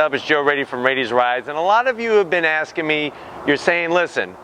up? It's Joe Raiti from Raiti's Rides, and a lot of you have been asking me, you're saying, listen,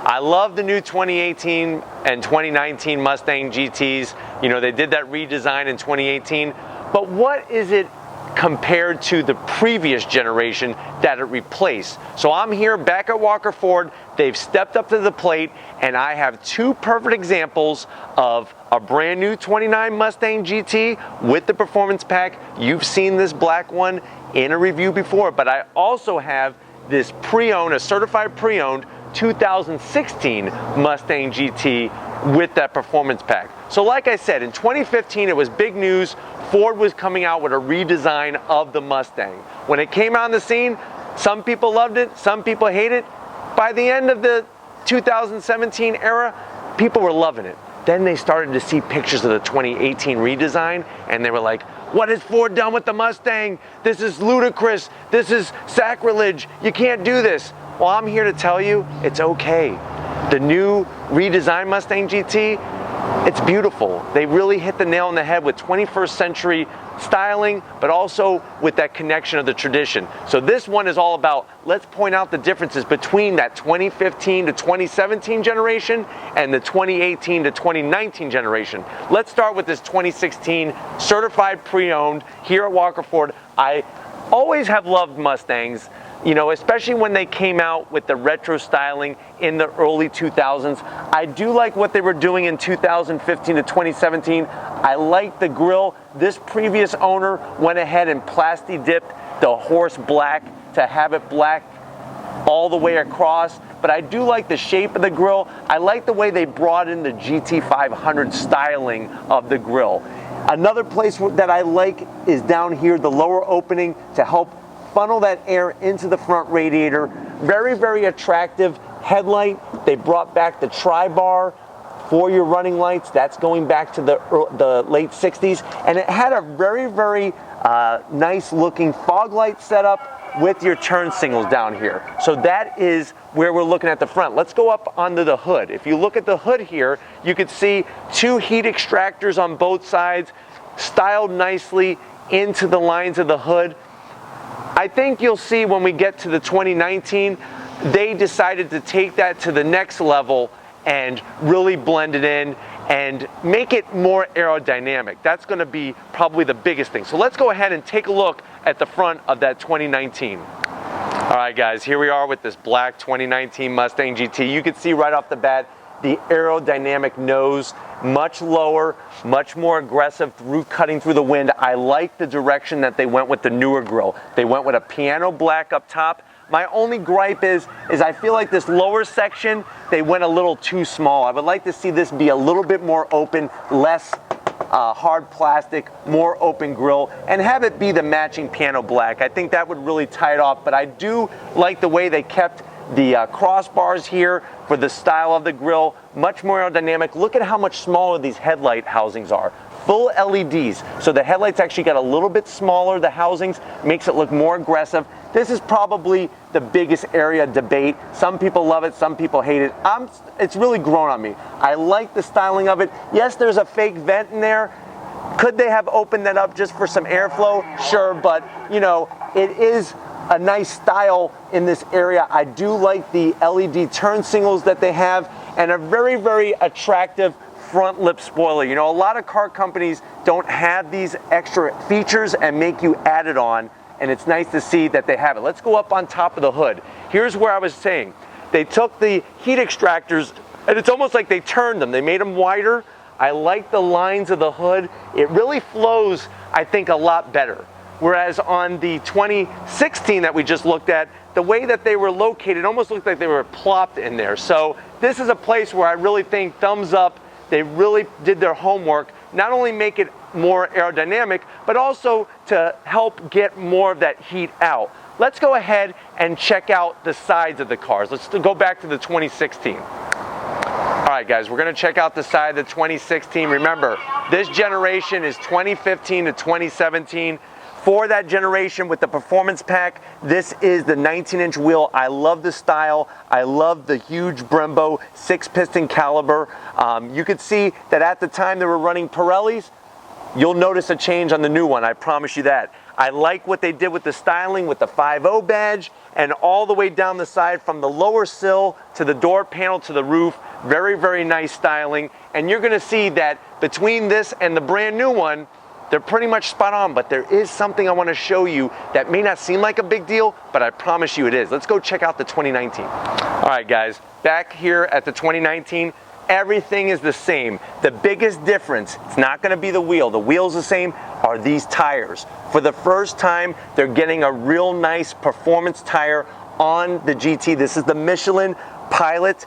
I love the new 2018 and 2019 Mustang GTs. You know, they did that redesign in 2018, but what is it compared to the previous generation that it replaced? So I'm here back at Walker Ford. They've stepped up to the plate, and I have two perfect examples of a brand new 29 Mustang GT with the performance pack. You've seen this black one in a review before, but I also have this pre-owned, a certified pre-owned 2016 Mustang GT with that performance pack. So like I said, in 2015 it was big news. Ford was coming out with a redesign of the Mustang. When it came on the scene, some people loved it, some people hated it. By the end of the 2017 era, people were loving it. Then they started to see pictures of the 2018 redesign, and they were like, what has Ford done with the Mustang? This is ludicrous. This is sacrilege. You can't do this. Well, I'm here to tell you it's okay. The new redesigned Mustang GT, it's beautiful. They really hit the nail on the head with 21st century styling, but also with that connection of the tradition. So this one is all about, let's point out the differences between that 2015 to 2017 generation and the 2018 to 2019 generation. Let's start with this 2016 certified pre-owned here at Walker Ford. I always have loved Mustangs, you know, especially when they came out with the retro styling in the early 2000s. I do like what they were doing in 2015 to 2017. I like the grille. This previous owner went ahead and plasti dipped the horse black to have it black all the way across. But I do like the shape of the grille. I like the way they brought in the GT500 styling of the grille. Another place that I like is down here, the lower opening to help funnel that air into the front radiator. Very, very attractive headlight. They brought back the tri-bar for your running lights. That's going back to the late 60s. And it had a very, very nice looking fog light setup with your turn signals down here. So that is where we're looking at the front. Let's go up onto the hood. If you look at the hood here, you can see two heat extractors on both sides, styled nicely into the lines of the hood. I think you'll see when we get to the 2019, they decided to take that to the next level and really blend it in and make it more aerodynamic. That's going to be probably the biggest thing. So let's go ahead and take a look at the front of that 2019. All right, guys, here we are with this black 2019 Mustang GT. You can see right off the bat the aerodynamic nose, much lower, much more aggressive cutting through the wind. I like the direction that they went with the newer grille. They went with a piano black up top. My only gripe is I feel like this lower section, they went a little too small. I would like to see this be a little bit more open, less hard plastic, more open grille, and have it be the matching piano black. I think that would really tie it off, but I do like the way they kept the crossbars here for the style of the grille, much more aerodynamic. Look at how much smaller these headlight housings are. Full LEDs, so the headlights actually got a little bit smaller, the housings, makes it look more aggressive. This is probably the biggest area of debate. Some people love it, some people hate it. It's really grown on me. I like the styling of it. Yes, there's a fake vent in there. Could they have opened that up just for some airflow? Sure, but you know, it is a nice style in this area. I do like the LED turn signals that they have, and a very, very attractive front lip spoiler. You know, a lot of car companies don't have these extra features and make you add it on, and it's nice to see that they have it. Let's go up on top of the hood. Here's where I was saying, they took the heat extractors, and it's almost like they turned them. They made them wider. I like the lines of the hood. It really flows, I think, a lot better. Whereas on the 2016 that we just looked at, the way that they were located almost looked like they were plopped in there. So this is a place where I really think thumbs up. They really did their homework, not only make it more aerodynamic, but also to help get more of that heat out. Let's go ahead and check out the sides of the cars. Let's go back to the 2016. All right, guys, we're gonna check out the side of the 2016. Remember, this generation is 2015 to 2017. For that generation with the performance pack, this is the 19-inch wheel. I love the style. I love the huge Brembo 6-piston caliber. You could see that at the time they were running Pirellis. You'll notice a change on the new one, I promise you that. I like what they did with the styling with the 5.0 badge and all the way down the side from the lower sill to the door panel to the roof. Very, very nice styling. And you're gonna see that between this and the brand new one, they're pretty much spot on, but there is something I wanna show you that may not seem like a big deal, but I promise you it is. Let's go check out the 2019. All right, guys, back here at the 2019, everything is the same. The biggest difference, it's not gonna be the wheel. The wheel's the same, are these tires. For the first time, they're getting a real nice performance tire on the GT. This is the Michelin Pilot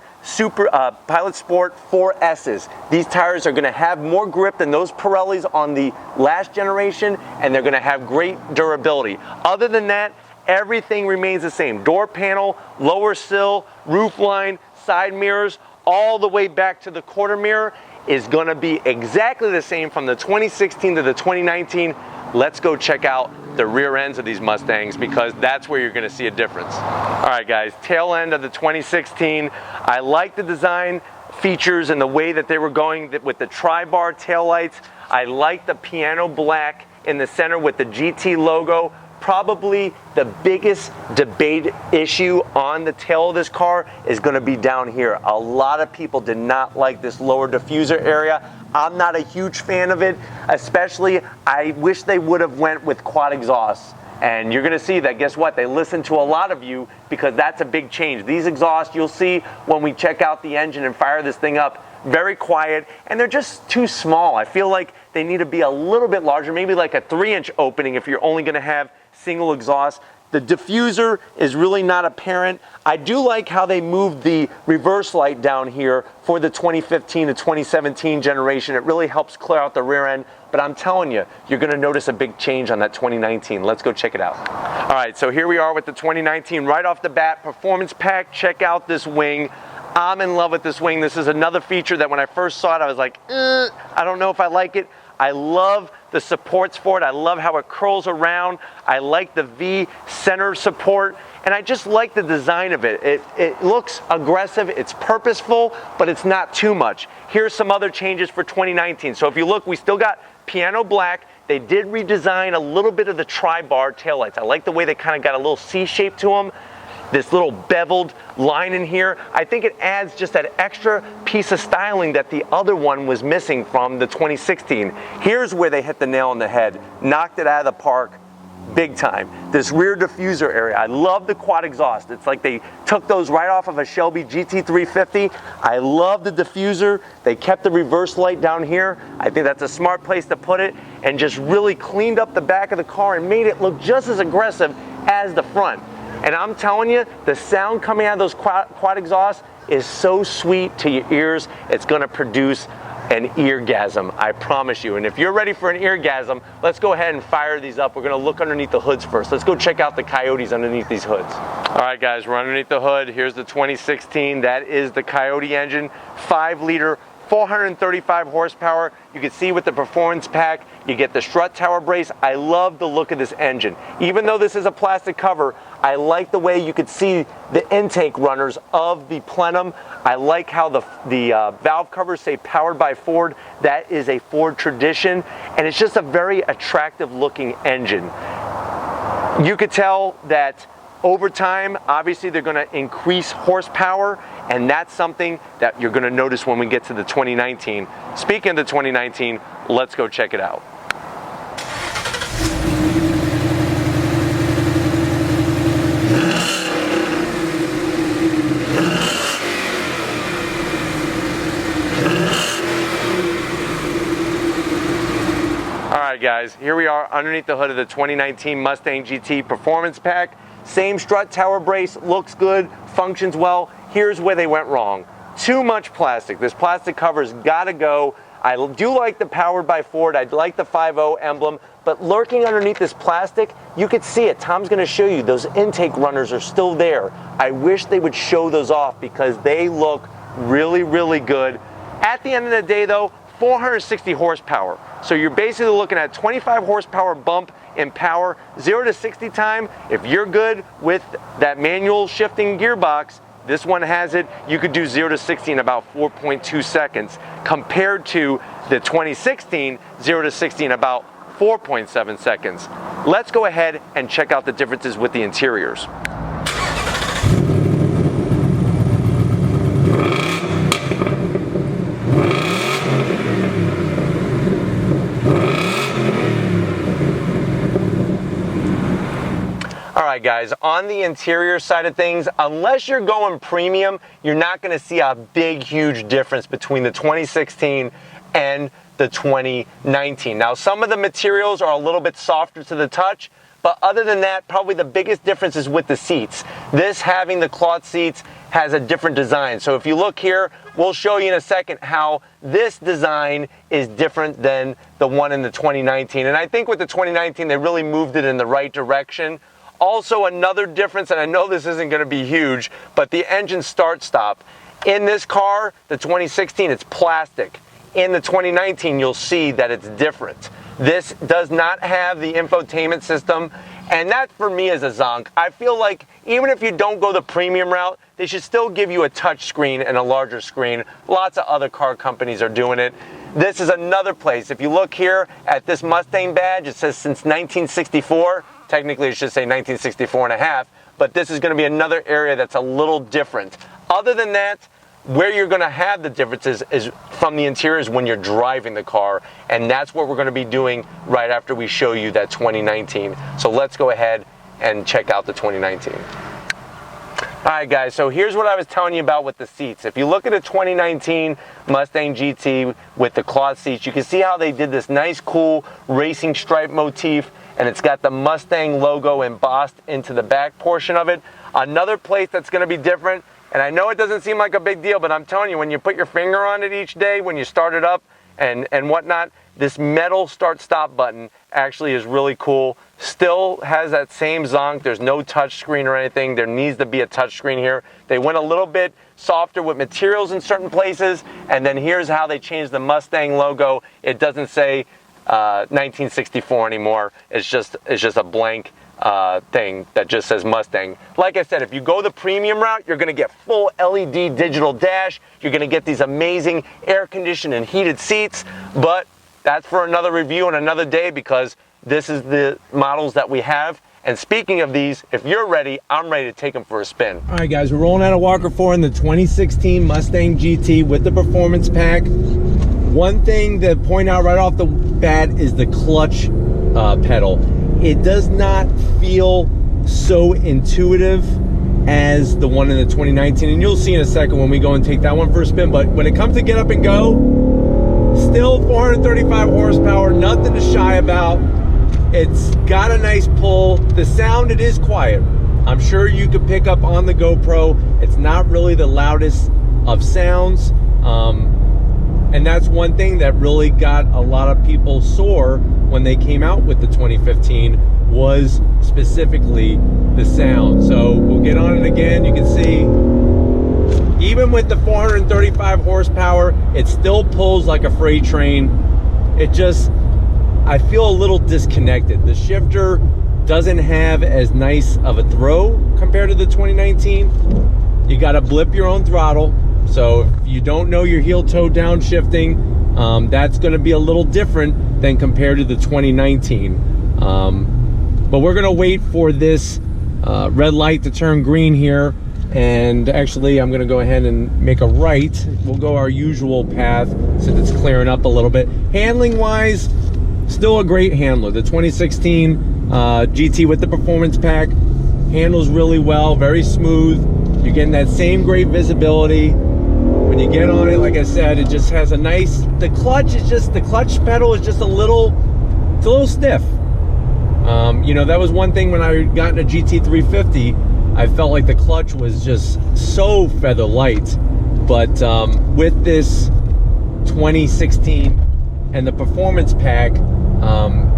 Pilot Sport 4S's. These tires are gonna have more grip than those Pirellis on the last generation, and they're gonna have great durability. Other than that, everything remains the same. Door panel, lower sill, roof line, side mirrors, all the way back to the quarter mirror is gonna be exactly the same from the 2016 to the 2019. Let's go check out the rear ends of these Mustangs because that's where you're gonna see a difference. All right, guys, tail end of the 2016. I like the design features and the way that they were going with the tri-bar taillights. I like the piano black in the center with the GT logo. Probably the biggest debate issue on the tail of this car is going to be down here. A lot of people did not like this lower diffuser area. I'm not a huge fan of it, especially I wish they would have went with quad exhaust. And you're going to see that, guess what? They listen to a lot of you because that's a big change. These exhausts, you'll see when we check out the engine and fire this thing up, very quiet, and they're just too small. I feel like they need to be a little bit larger, maybe like a 3-inch opening if you're only going to have single exhaust. The diffuser is really not apparent. I do like how they moved the reverse light down here for the 2015 to 2017 generation. It really helps clear out the rear end, but I'm telling you, you're gonna notice a big change on that 2019. Let's go check it out. All right, so here we are with the 2019. Right off the bat, performance pack, check out this wing. I'm in love with this wing. This is another feature that when I first saw it, I was like, I don't know if I like it. I love the supports for it. I love how it curls around. I like the V center support, and I just like the design of it. It looks aggressive, it's purposeful, but it's not too much. Here's some other changes for 2019. So if you look, we still got piano black. They did redesign a little bit of the tri-bar taillights. I like the way they kind of got a little C shape to them. This little beveled line in here, I think it adds just that extra piece of styling that the other one was missing from the 2016. Here's where they hit the nail on the head, knocked it out of the park big time. This rear diffuser area, I love the quad exhaust. It's like they took those right off of a Shelby GT350. I love the diffuser. They kept the reverse light down here. I think that's a smart place to put it, and just really cleaned up the back of the car and made it look just as aggressive as the front. And I'm telling you, the sound coming out of those quad exhausts is so sweet to your ears, it's gonna produce an eargasm, I promise you. And if you're ready for an eargasm, let's go ahead and fire these up. We're gonna look underneath the hoods first. Let's go check out the Coyotes underneath these hoods. All right, guys, we're underneath the hood. Here's the 2016. That is the Coyote engine, 5-liter, 435 horsepower. You can see with the performance pack, you get the strut tower brace. I love the look of this engine. Even though this is a plastic cover, I like the way you could see the intake runners of the plenum. I like how the valve covers say powered by Ford. That is a Ford tradition, and it's just a very attractive looking engine. You could tell that over time, obviously they're going to increase horsepower, and that's something that you're going to notice when we get to the 2019. Speaking of the 2019, let's go check it out. All right, guys, here we are underneath the hood of the 2019 Mustang GT Performance Pack. Same strut tower brace, looks good, functions well. Here's where they went wrong. Too much plastic. This plastic cover's gotta go. I do like the powered by Ford. I like the 5.0 emblem, but lurking underneath this plastic, you could see it. Tom's gonna show you those intake runners are still there. I wish they would show those off because they look really, really good. At the end of the day though, 460 horsepower. So you're basically looking at 25 horsepower bump in power, 0 to 60 time. If you're good with that manual shifting gearbox, this one has it. You could do 0 to 60 in about 4.2 seconds compared to the 2016 0 to 60 in about 4.7 seconds. Let's go ahead and check out the differences with the interiors. All right, guys, on the interior side of things, unless you're going premium, you're not going to see a big, huge difference between the 2016 and the 2019. Now, some of the materials are a little bit softer to the touch, but other than that, probably the biggest difference is with the seats. This, having the cloth seats, has a different design. So if you look here, we'll show you in a second how this design is different than the one in the 2019. And I think with the 2019, they really moved it in the right direction. Also, another difference, and I know this isn't going to be huge, but the engine start-stop. In this car, the 2016, it's plastic. In the 2019, you'll see that it's different. This does not have the infotainment system, and that for me is a zonk. I feel like even if you don't go the premium route, they should still give you a touch screen and a larger screen. Lots of other car companies are doing it. This is another place. If you look here at this Mustang badge, it says since 1964. Technically, it should say 1964 and a half, but this is going to be another area that's a little different. Other than that, where you're going to have the differences is from the interiors when you're driving the car, and that's what we're going to be doing right after we show you that 2019. So let's go ahead and check out the 2019. All right, guys, so here's what I was telling you about with the seats. If you look at a 2019 Mustang GT with the cloth seats, you can see how they did this nice, cool racing stripe motif, and it's got the Mustang logo embossed into the back portion of it. Another place that's going to be different, and I know it doesn't seem like a big deal, but I'm telling you, when you put your finger on it each day, when you start it up and whatnot, this metal start-stop button actually is really cool. Still has that same zonk. There's no touch screen or anything. There needs to be a touch screen here. They went a little bit softer with materials in certain places, and then here's how they changed the Mustang logo. It doesn't say 1964 anymore. It's just a blank thing that just says Mustang. Like I said, if you go the premium route, you're going to get full LED digital dash. You're going to get these amazing air-conditioned and heated seats, but that's for another review and another day, because this is the models that we have. And speaking of these, if you're ready, I'm ready to take them for a spin. All right, guys, we're rolling out of Walker 4 in the 2016 Mustang GT with the performance pack. One thing to point out right off the bat is the clutch pedal. It does not feel so intuitive as the one in the 2019, and you'll see in a second when we go and take that one for a spin. But when it comes to get up and go, still 435 horsepower, nothing to shy about. It's got a nice pull. The sound, it is quiet. I'm sure you could pick up on the GoPro. It's not really the loudest of sounds. And that's one thing that really got a lot of people sore when they came out with the 2015, was specifically the sound. So we'll get on it again. You can see, even with the 435 horsepower, it still pulls like a freight train. It just, I feel a little disconnected. The shifter doesn't have as nice of a throw compared to the 2019. You gotta blip your own throttle. So if you don't know your heel-toe downshifting, that's going to be a little different than compared to the 2019. But we're going to wait for this red light to turn green here. And actually, I'm going to go ahead and make a right. We'll go our usual path since it's clearing up a little bit. Handling-wise, still a great handler. The 2016 GT with the performance pack handles really well, very smooth. You're getting that same great visibility. When you get on it, like I said, it just has a nice, the clutch pedal is just a little, it's a little stiff. You know, that was one thing when I got in a GT 350, I felt like the clutch was just so feather light. But with this 2016 and the performance pack,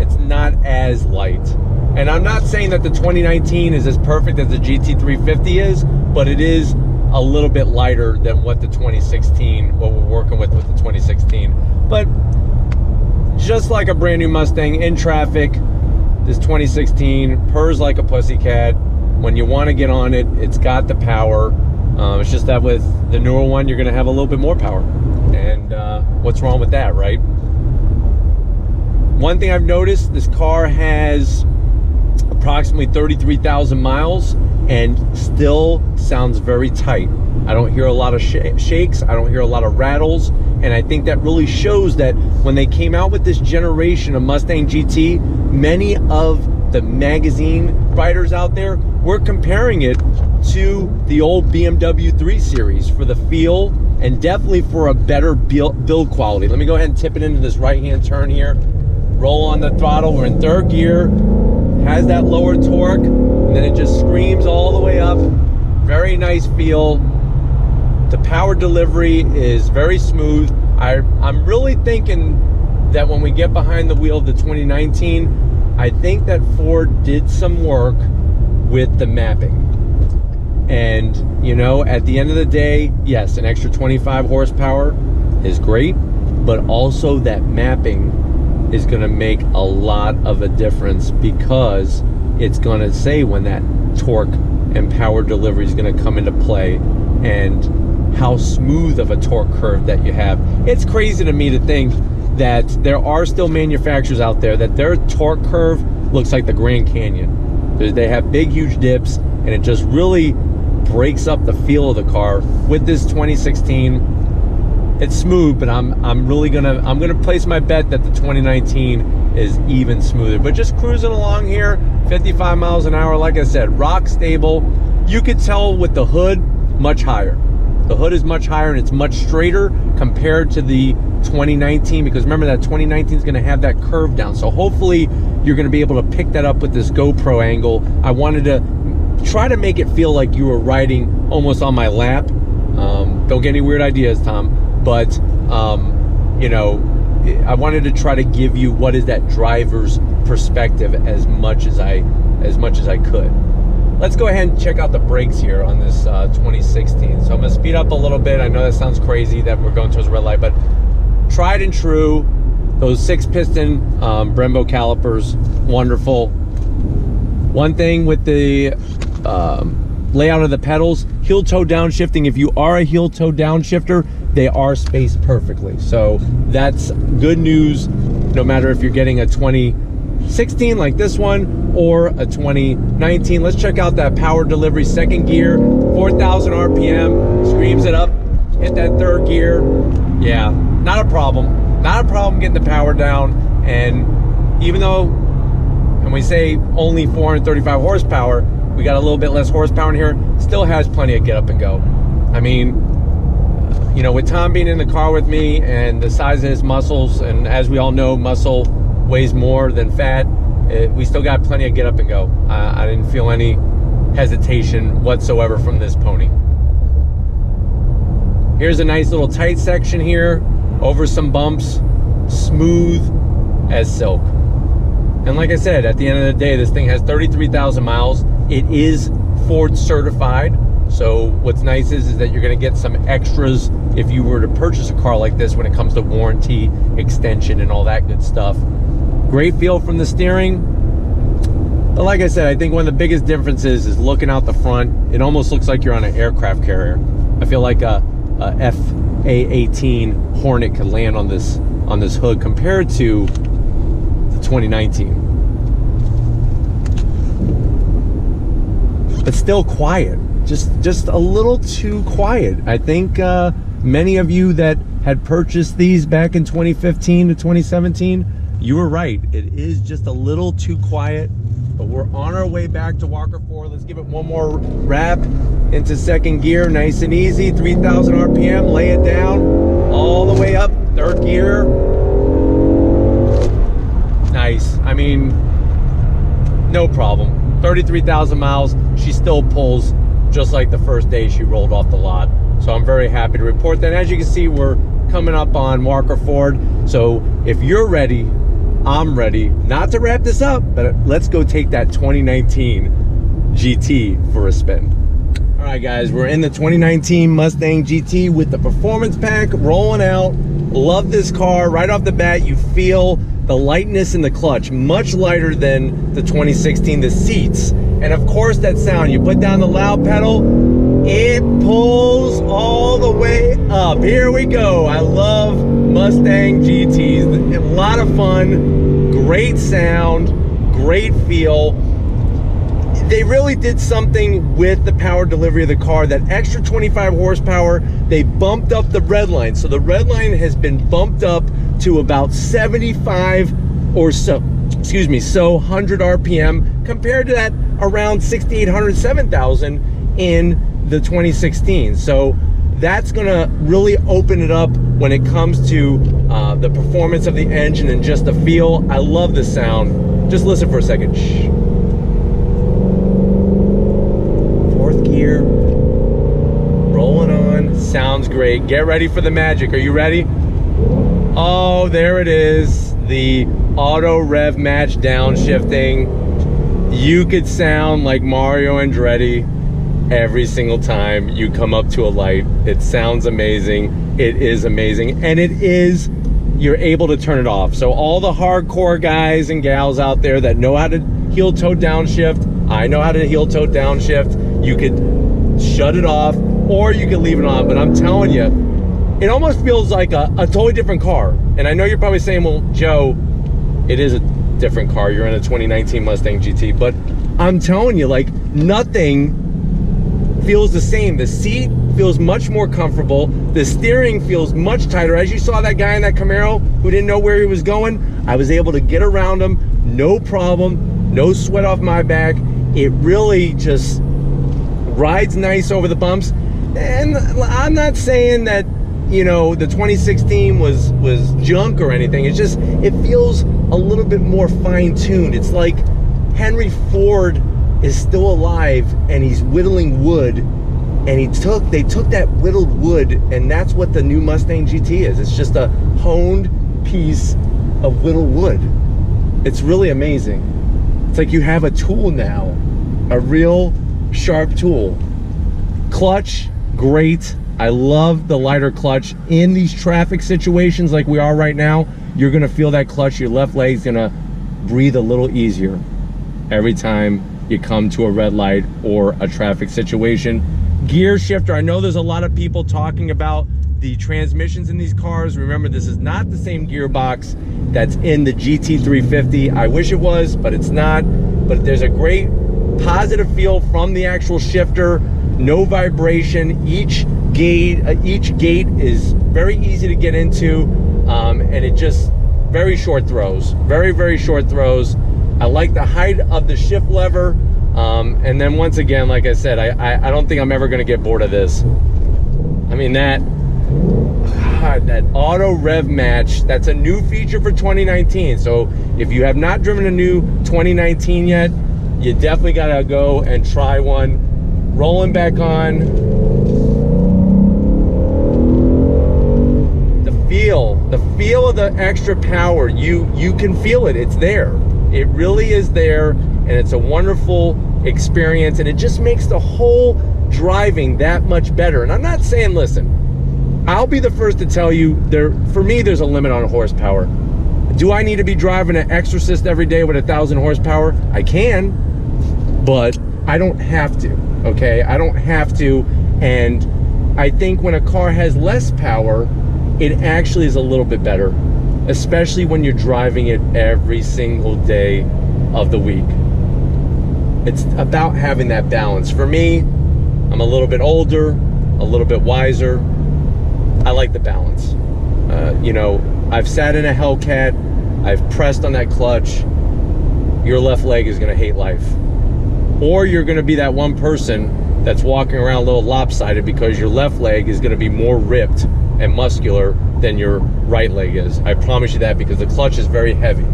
it's not as light. And I'm not saying that the 2019 is as perfect as the GT 350 is, but it is a little bit lighter than what the 2016, what we're working with the 2016. But just like a brand new Mustang in traffic, this 2016 purrs like a pussycat. When you want to get on it, it's got the power. It's just that with the newer one, you're going to have a little bit more power. And what's wrong with that, right? One thing I've noticed, this car has approximately 33,000 miles and still sounds very tight. I don't hear a lot of shakes, I don't hear a lot of rattles, and I think that really shows that when they came out with this generation of Mustang GT, many of the magazine writers out there were comparing it to the old BMW 3 Series for the feel and definitely for a better build quality. Let me go ahead and tip it into this right-hand turn here. Roll on the throttle, we're in third gear, has that lower torque, and then it just screams all the way up. Very nice feel. The power delivery is very smooth. I'm really thinking that when we get behind the wheel of the 2019, I think that Ford did some work with the mapping. And, you know, at the end of the day, yes, an extra 25 horsepower is great, but also that mapping is going to make a lot of a difference, because it's going to say when that torque and power delivery is going to come into play and how smooth of a torque curve that you have. It's crazy to me to think that there are still manufacturers out there that their torque curve looks like the Grand Canyon. They have big, huge dips, and it just really breaks up the feel of the car. With this 2016, it's smooth, but I'm gonna place my bet that the 2019 is even smoother. But just cruising along here, 55 miles an hour, like I said, rock stable. You could tell with the hood, much higher. The hood is much higher and it's much straighter compared to the 2019, because remember that 2019 is gonna have that curve down. So hopefully you're gonna be able to pick that up with this GoPro angle. I wanted to try to make it feel like you were riding almost on my lap. Don't get any weird ideas, Tom. But you know, I wanted to try to give you what is that driver's perspective as much as I could. Let's go ahead and check out the brakes here on this 2016. So I'm gonna speed up a little bit. I know that sounds crazy that we're going towards a red light, but tried and true. Those 6-piston Brembo calipers, wonderful. One thing with the layout of the pedals, heel-toe downshifting. If you are a heel-toe downshifter, they are spaced perfectly. So that's good news, no matter if you're getting a 2016 like this one or a 2019. Let's check out that power delivery. Second gear, 4,000 RPM, screams it up. Hit that third gear. Yeah, not a problem. Not a problem getting the power down. And even though, and we say only 435 horsepower, we got a little bit less horsepower in here, still has plenty of get up and go. I mean, you know, with Tom being in the car with me and the size of his muscles, and as we all know, muscle weighs more than fat, we still got plenty of get up and go. I didn't feel any hesitation whatsoever from this pony. Here's a nice little tight section here, over some bumps, smooth as silk. And like I said, at the end of the day, this thing has 33,000 miles. It is Ford certified. So what's nice is that you're gonna get some extras if you were to purchase a car like this when it comes to warranty, extension, and all that good stuff. Great feel from the steering. But like I said, I think one of the biggest differences is looking out the front. It almost looks like you're on an aircraft carrier. I feel like a FA-18 Hornet could land on this hood compared to the 2019. But still quiet, just a little too quiet. I think many of you that had purchased these back in 2015 to 2017, you were right. It is just a little too quiet, but we're on our way back to Walker Ford. Let's give it one more wrap into second gear, nice and easy, 3,000 RPM, lay it down, all the way up, third gear. Nice, I mean, no problem. 33,000 miles, she still pulls just like the first day she rolled off the lot. So I'm very happy to report that. As you can see, we're coming up on Walker Ford. So if you're ready, I'm ready. Not to wrap this up, but let's go take that 2019 GT for a spin. All right, guys, we're in the 2019 Mustang GT with the performance pack rolling out. Love this car. Right off the bat, you feel the lightness in the clutch, much lighter than the 2016. The seats, and of course that sound. You put down the loud pedal, it pulls all the way up. Here we go. I love Mustang GTs. A lot of fun. great sound, great feel. They really did something with the power delivery of the car. That extra 25 horsepower, they bumped up the red line. So the red line has been bumped up to about 75 or so, excuse me, so 100 RPM compared to that around 6,800, 7,000 in the 2016. So that's gonna really open it up when it comes to the performance of the engine and just the feel. I love the sound. Just listen for a second. Shh. Fourth gear, rolling on, sounds great. Get ready for the magic. Are you ready? Oh, there it is, the auto Rev-Match downshifting. You could sound like Mario Andretti every single time you come up to a light. It sounds amazing. It is amazing, and it is, you're able to turn it off. So all the hardcore guys and gals out there that know how to heel toe downshift, I know how to heel toe downshift. You could shut it off or you could leave it on, but I'm telling you, it almost feels like a totally different car. And I know you're probably saying, well, Joe, it is a different car. You're in a 2019 Mustang GT, but I'm telling you, like, nothing feels the same. The seat feels much more comfortable. The steering feels much tighter. As you saw that guy in that Camaro who didn't know where he was going, I was able to get around him, no problem, no sweat off my back. It really just rides nice over the bumps. And I'm not saying that, you know, the 2016 was junk or anything. It's just, it feels a little bit more fine-tuned. It's like Henry Ford is still alive and he's whittling wood, and they took that whittled wood, and that's what the new Mustang GT is. It's just a honed piece of whittled wood. It's really amazing. It's like you have a tool now, a real sharp tool. Clutch, great. I love the lighter clutch. In these traffic situations like we are right now, you're gonna feel that clutch. Your left leg's gonna breathe a little easier every time you come to a red light or a traffic situation. Gear shifter, I know there's a lot of people talking about the transmissions in these cars. Remember, this is not the same gearbox that's in the GT350. I wish it was, but it's not. But there's a great positive feel from the actual shifter. No vibration. Each gate is very easy to get into, and it just very short throws, very short throws. I like the height of the shift lever, and then once again, like I said, I don't think I'm ever going to get bored of this. I mean, that auto Rev-Match, that's a new feature for 2019. So if you have not driven a new 2019 yet, you definitely got to go and try one. Rolling back on. The feel of the extra power, you can feel it. It's there. It really is there, and it's a wonderful experience, and it just makes the whole driving that much better. And I'm not saying, listen, I'll be the first to tell you, for me, there's a limit on horsepower. Do I need to be driving an Exorcist every day with 1,000 horsepower? I can, but I don't have to, okay? I don't have to, and I think when a car has less power, it actually is a little bit better, especially when you're driving it every single day of the week. It's about having that balance. For me, I'm a little bit older, a little bit wiser. I like the balance. You know, I've sat in a Hellcat, I've pressed on that clutch. Your left leg is gonna hate life. Or you're gonna be that one person that's walking around a little lopsided because your left leg is gonna be more ripped and muscular than your right leg is. I promise you that, because the clutch is very heavy.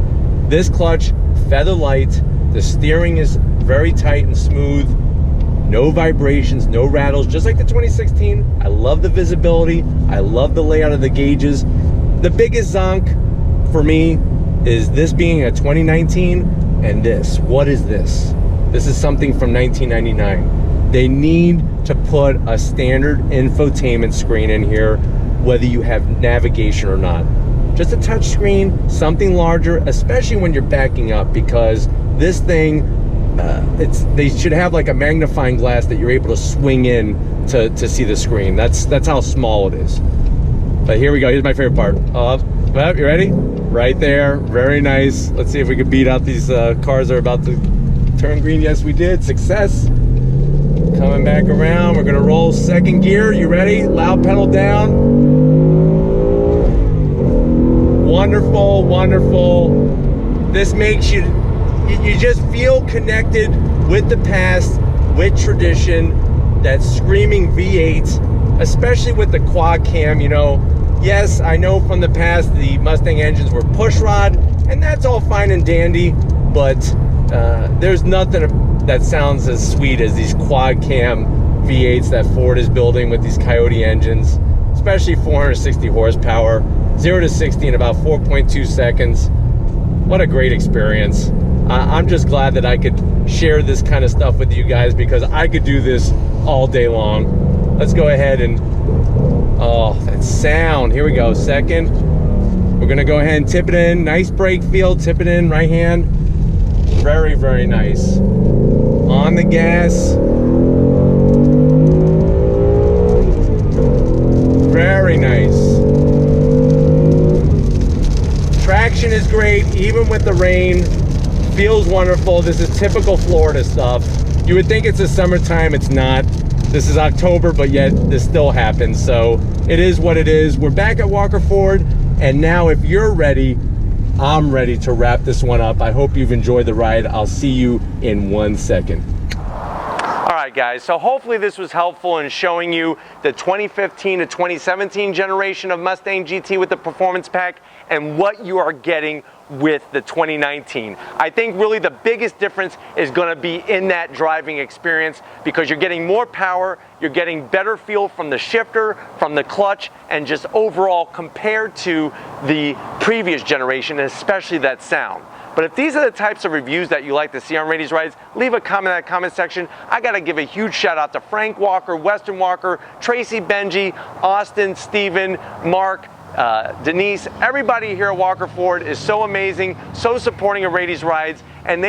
This clutch, feather light, the steering is very tight and smooth, no vibrations, no rattles, just like the 2016. I love the visibility, I love the layout of the gauges. The biggest zonk for me is this being a 2019, and this. What is this? This is something from 1999. They need to put a standard infotainment screen in here, whether you have navigation or not. Just a touch screen, something larger, especially when you're backing up, because this thing, they should have like a magnifying glass that you're able to swing in to see the screen. That's how small it is. But here we go, here's my favorite part. Well, you ready? Right there, very nice. Let's see if we can beat out these cars that are about to turn green. Yes, we did, success. Coming back around, we're gonna roll second gear. You ready? Loud pedal down. Wonderful, wonderful. This makes you just feel connected with the past, with tradition, that screaming V8, especially with the quad cam. You know, yes, I know from the past the Mustang engines were pushrod, and that's all fine and dandy, but there's nothing that sounds as sweet as these quad cam V8s that Ford is building with these Coyote engines, especially 460 horsepower, 0 to 60 in about 4.2 seconds. What a great experience. I'm just glad that I could share this kind of stuff with you guys, because I could do this all day long. Let's go ahead and, oh, that sound. Here we go, second. We're gonna go ahead and tip it in. Nice brake feel, tip it in, right hand. Very, very nice. On the gas. Very nice. Traction is great, even with the rain. Feels wonderful. This is typical Florida stuff. You would think it's the summertime, it's not. This is October, but yet this still happens. So it is what it is. We're back at Walker Ford, and now if you're ready, I'm ready to wrap this one up. I hope you've enjoyed the ride. I'll see you in 1 second. All right, guys, so hopefully this was helpful in showing you the 2015 to 2017 generation of Mustang GT with the performance pack and what you are getting with the 2019. I think really the biggest difference is going to be in that driving experience, because you're getting more power, you're getting better feel from the shifter, from the clutch, and just overall compared to the previous generation, and especially that sound. But if these are the types of reviews that you like to see on Raity's Rides, leave a comment in that comment section. I got to give a huge shout out to Frank Walker, Weston Walker, Tracy Benji, Austin, Steven, Mark, Denise. Everybody here at Walker Ford is so amazing, so supporting of Raity's Rides, and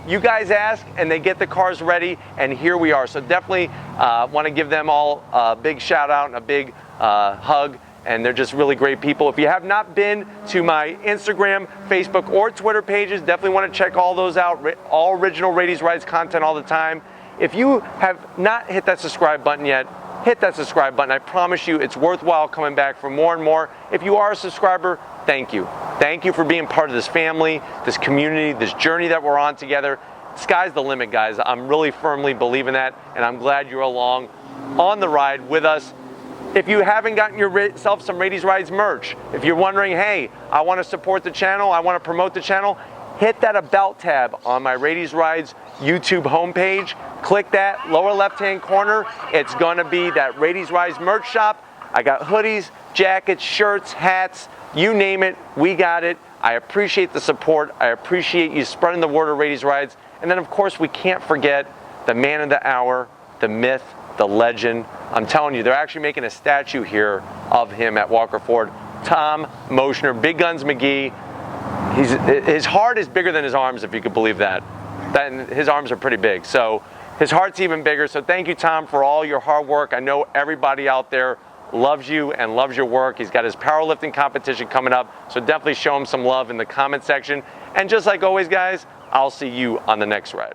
you guys ask and they get the cars ready, and here we are. So definitely want to give them all a big shout out and a big hug. And they're just really great people. If you have not been to my Instagram, Facebook, or Twitter pages, definitely want to check all those out. All original Raity's Rides content all the time. If you have not hit that subscribe button yet, hit that subscribe button. I promise you it's worthwhile coming back for more and more. If you are a subscriber, thank you. Thank you for being part of this family, this community, this journey that we're on together. Sky's the limit, guys. I'm really firmly believing that, and I'm glad you're along on the ride with us. If you haven't gotten yourself some Raity's Rides merch, if you're wondering, hey, I want to support the channel, I want to promote the channel, hit that About tab on my Raity's Rides YouTube homepage. Click that lower left-hand corner. It's going to be that Raity's Rides merch shop. I got hoodies, jackets, shirts, hats, you name it, we got it. I appreciate the support. I appreciate you spreading the word of Raity's Rides. And then, of course, we can't forget the man of the hour, the myth, the legend. I'm telling you, they're actually making a statue here of him at Walker Ford. Tom Moschner, Big Guns McGee. His heart is bigger than his arms, if you could believe that. His arms are pretty big, so his heart's even bigger. So thank you, Tom, for all your hard work. I know everybody out there loves you and loves your work. He's got his powerlifting competition coming up, so definitely show him some love in the comment section. And just like always, guys, I'll see you on the next ride.